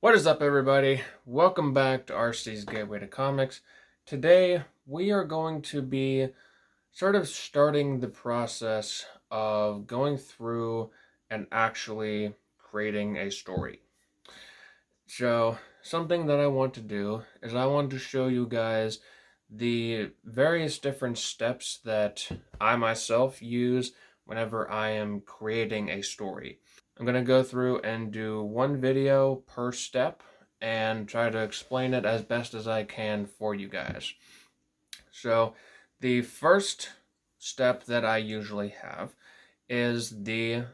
What is up, everybody? Welcome back to RC's Gateway to Comics. Today, we are going to be sort of starting the process of going through and actually creating a story. So, something that I want to do is I want to show you guys the various different steps that I myself use whenever I am creating a story. I'm going to go through and do one video per step and try to explain it as best as I can for you guys. So, the first step that I usually have is the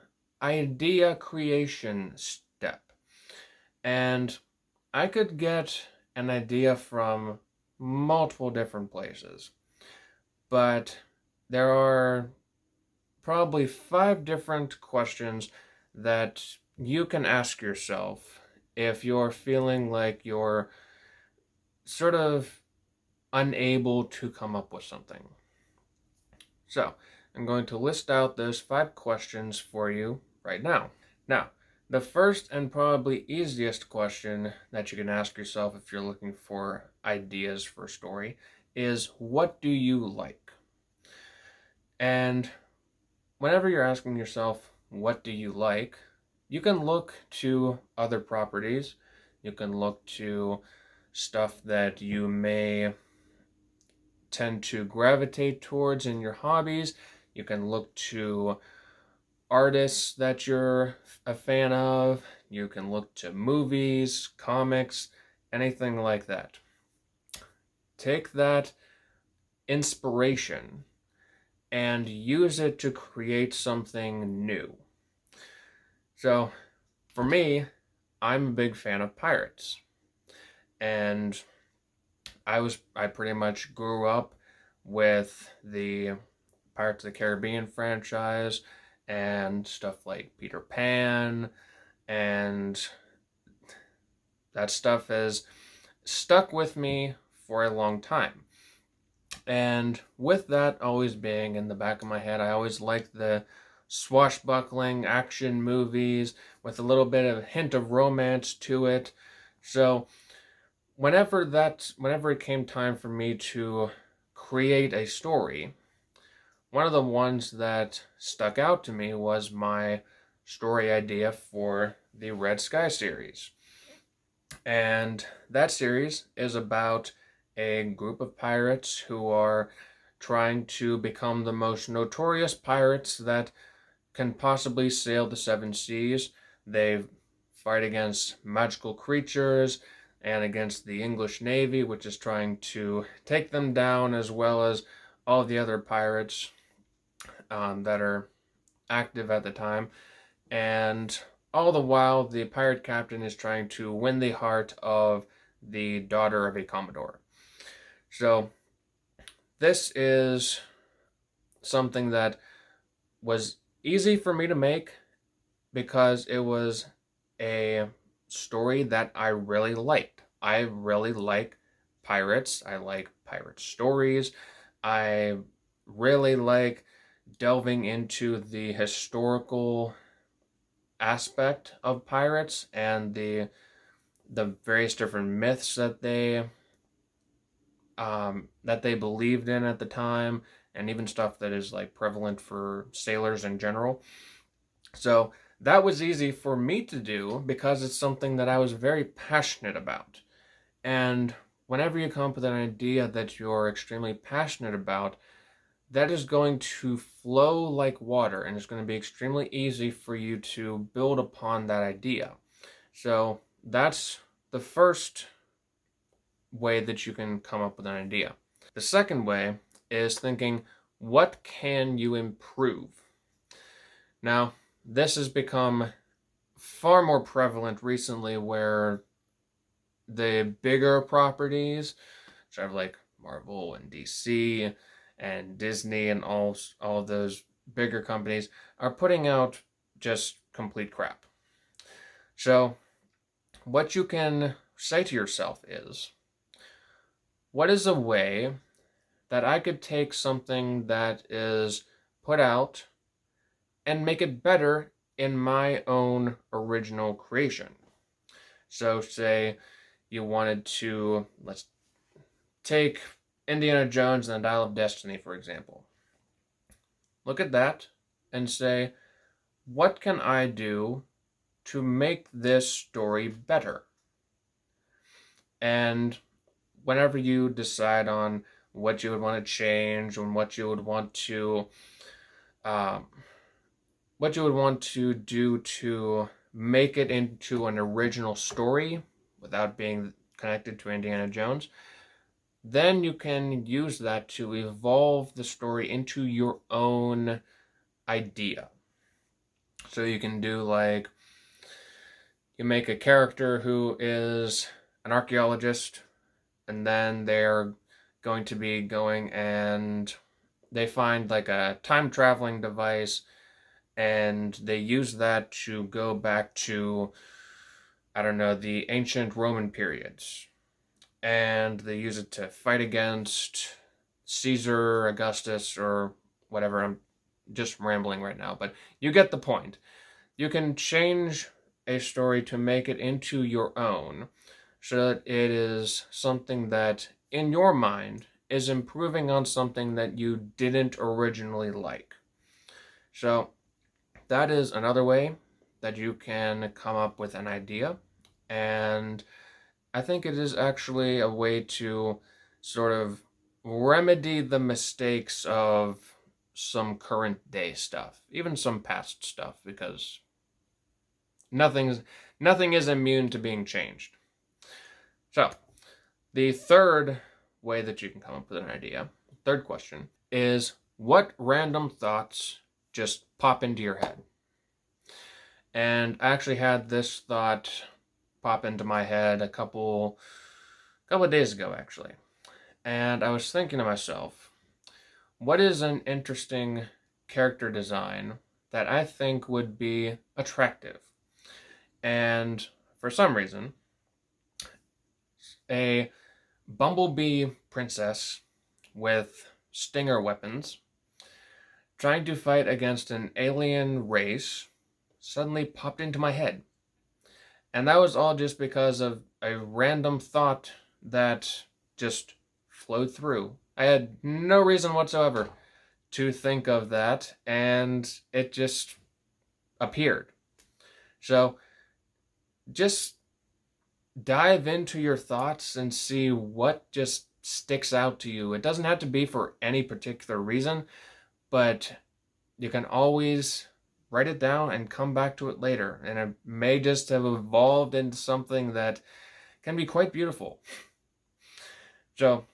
idea creation step. And I could get an idea from multiple different places, but there are probably 5 different questions that you can ask yourself if you're feeling like you're sort of unable to come up with something. So, I'm going to list out those 5 questions for you right now. Now, the first and probably easiest question that you can ask yourself if you're looking for ideas for a story is, what do you like? And whenever you're asking yourself, what do you like, you can look to other properties. You can look to stuff that you may tend to gravitate towards in your hobbies. You can look to artists that you're a fan of. You can look to movies, comics, anything like that. Take that inspiration and use it to create something new. So, for me, I'm a big fan of pirates. And I pretty much grew up with the Pirates of the Caribbean franchise and stuff like Peter Pan, and that stuff has stuck with me for a long time. And with that always being in the back of my head, I always liked the swashbuckling action movies with a little bit of a hint of romance to it. So whenever it came time for me to create a story, one of the ones that stuck out to me was my story idea for the Red Sky series. And that series is about a group of pirates who are trying to become the most notorious pirates that can possibly sail the seven seas. They fight against magical creatures and against the English Navy, which is trying to take them down, as well as all the other pirates that are active at the time. And all the while, the pirate captain is trying to win the heart of the daughter of a commodore. So, this is something that was easy for me to make because it was a story that I really liked. I really like pirates. I like pirate stories. I really like delving into the historical aspect of pirates and the various different myths that they believed in at the time, and even stuff that is like prevalent for sailors in general. So that was easy for me to do because it's something that I was very passionate about. And whenever you come up with an idea that you're extremely passionate about, that is going to flow like water, and it's going to be extremely easy for you to build upon that idea. So that's the first way that you can come up with an idea. The second way is thinking, what can you improve? Now, this has become far more prevalent recently, where the bigger properties, sort of like Marvel and DC and Disney and all of those bigger companies, are putting out just complete crap. So what you can say to yourself is, what is a way that I could take something that is put out and make it better in my own original creation? So say you wanted to, let's take Indiana Jones and the Dial of Destiny, for example. Look at that and say, what can I do to make this story better? And whenever you decide on what you would want to change and what you would want to um, do to make it into an original story without being connected to Indiana Jones, then you can use that to evolve the story into your own idea. So you can do like, you make a character who is an archaeologist, and then they're going to be going and they find like a time traveling device, and they use that to go back to, I don't know, the ancient Roman periods. And they use it to fight against Caesar, Augustus, or whatever. I'm just rambling right now, but you get the point. You can change a story to make it into your own so that it is something that, in your mind, is improving on something that you didn't originally like. So that is another way that you can come up with an idea. And I think it is actually a way to sort of remedy the mistakes of some current day stuff, even some past stuff, because nothing is immune to being changed. So, the third way that you can come up with an idea, third question, is what random thoughts just pop into your head? And I actually had this thought pop into my head a couple of days ago, actually. And I was thinking to myself, what is an interesting character design that I think would be attractive? And for some reason, a bumblebee princess with stinger weapons trying to fight against an alien race suddenly popped into my head. And that was all just because of a random thought that just flowed through. I had no reason whatsoever to think of that, and it just appeared. So just dive into your thoughts and see what just sticks out to you. It doesn't have to be for any particular reason, but you can always write it down and come back to it later. And it may just have evolved into something that can be quite beautiful. So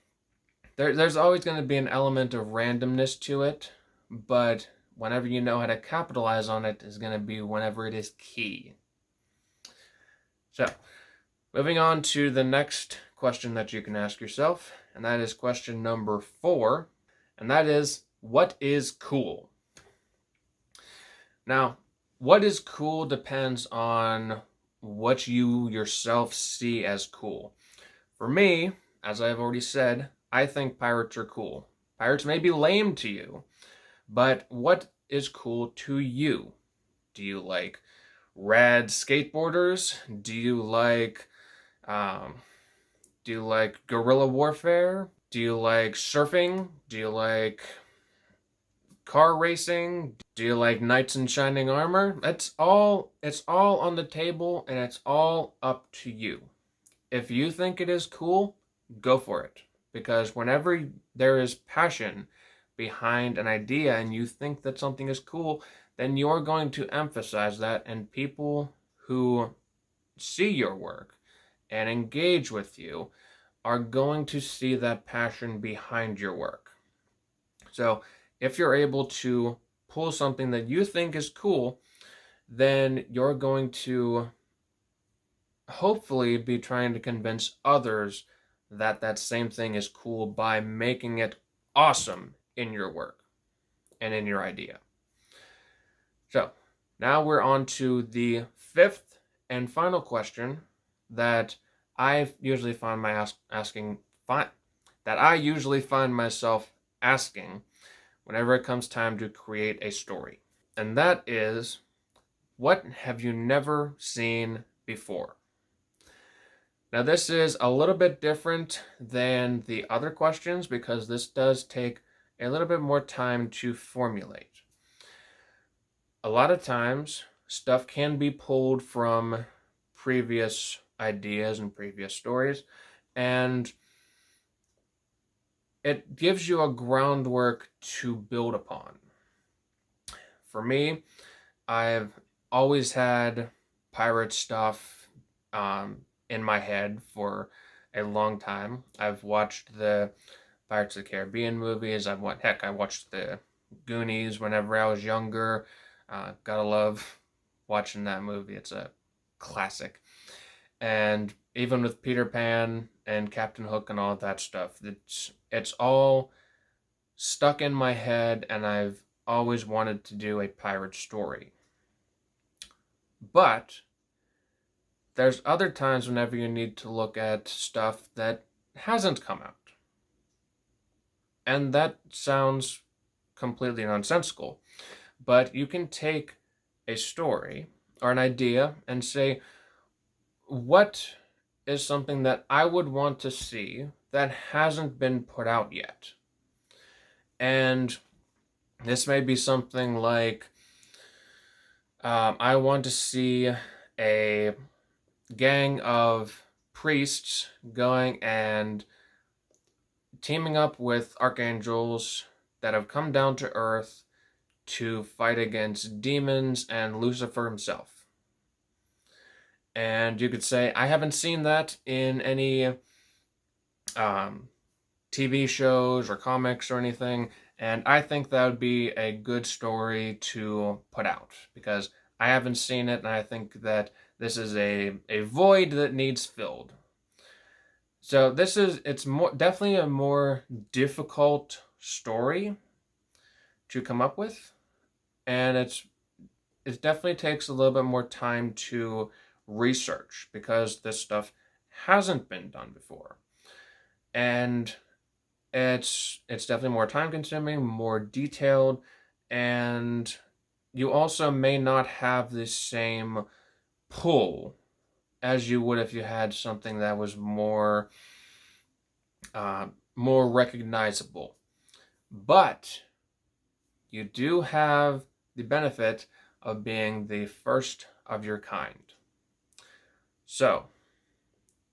there's always going to be an element of randomness to it, but whenever you know how to capitalize on it is going to be whenever it is key. So, moving on to the next question that you can ask yourself, and that is question number 4, and that is, what is cool? Now, what is cool depends on what you yourself see as cool. For me, as I've already said, I think pirates are cool. Pirates may be lame to you, but what is cool to you? Do you like rad skateboarders? Do you like guerrilla warfare? Do you like surfing? Do you like car racing? Do you like knights in shining armor? It's all on the table, and it's all up to you. If you think it is cool, go for it. Because whenever there is passion behind an idea and you think that something is cool, then you're going to emphasize that, and people who see your work and engage with you are going to see that passion behind your work. So if you're able to pull something that you think is cool, then you're going to hopefully be trying to convince others that that same thing is cool by making it awesome in your work and in your idea. So now we're on to the 5th and final question that I usually find myself asking whenever it comes time to create a story. And that is, what have you never seen before? Now this is a little bit different than the other questions because this does take a little bit more time to formulate. A lot of times, stuff can be pulled from previous ideas and previous stories, and it gives you a groundwork to build upon. For me, I've always had pirate stuff in my head for a long time. I've watched the Pirates of the Caribbean movies. I watched the Goonies whenever I was younger. Gotta love watching that movie. It's a classic. And even with Peter Pan and Captain Hook and all that stuff, it's all stuck in my head, and I've always wanted to do a pirate story. But there's other times whenever you need to look at stuff that hasn't come out. And that sounds completely nonsensical. But you can take a story or an idea and say, what is something that I would want to see that hasn't been put out yet? And this may be something like, I want to see a gang of priests going and teaming up with archangels that have come down to Earth to fight against demons and Lucifer himself. And you could say, I haven't seen that in any TV shows or comics or anything, and I think that would be a good story to put out, because I haven't seen it, and I think that this is a void that needs filled. So it's definitely a more difficult story to come up with, and it definitely takes a little bit more time to research because this stuff hasn't been done before. And it's definitely more time consuming, more detailed, and you also may not have the same pull as you would if you had something that was more recognizable. But you do have the benefit of being the first of your kind. So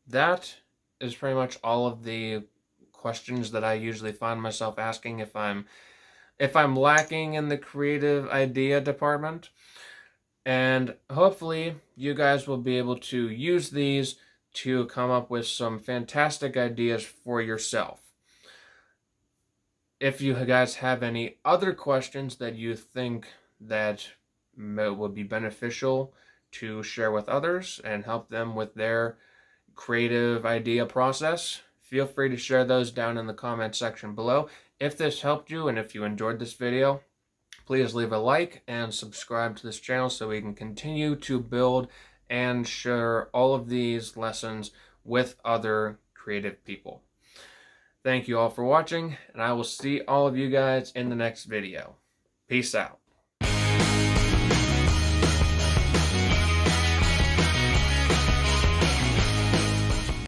that is pretty much all of the questions that I usually find myself asking if I'm lacking in the creative idea department. And hopefully you guys will be able to use these to come up with some fantastic ideas for yourself. If you guys have any other questions that you think that would be beneficial to share with others and help them with their creative idea process, feel free to share those down in the comment section below. If this helped you and if you enjoyed this video, please leave a like and subscribe to this channel so we can continue to build and share all of these lessons with other creative people. Thank you all for watching, and I will see all of you guys in the next video. Peace out.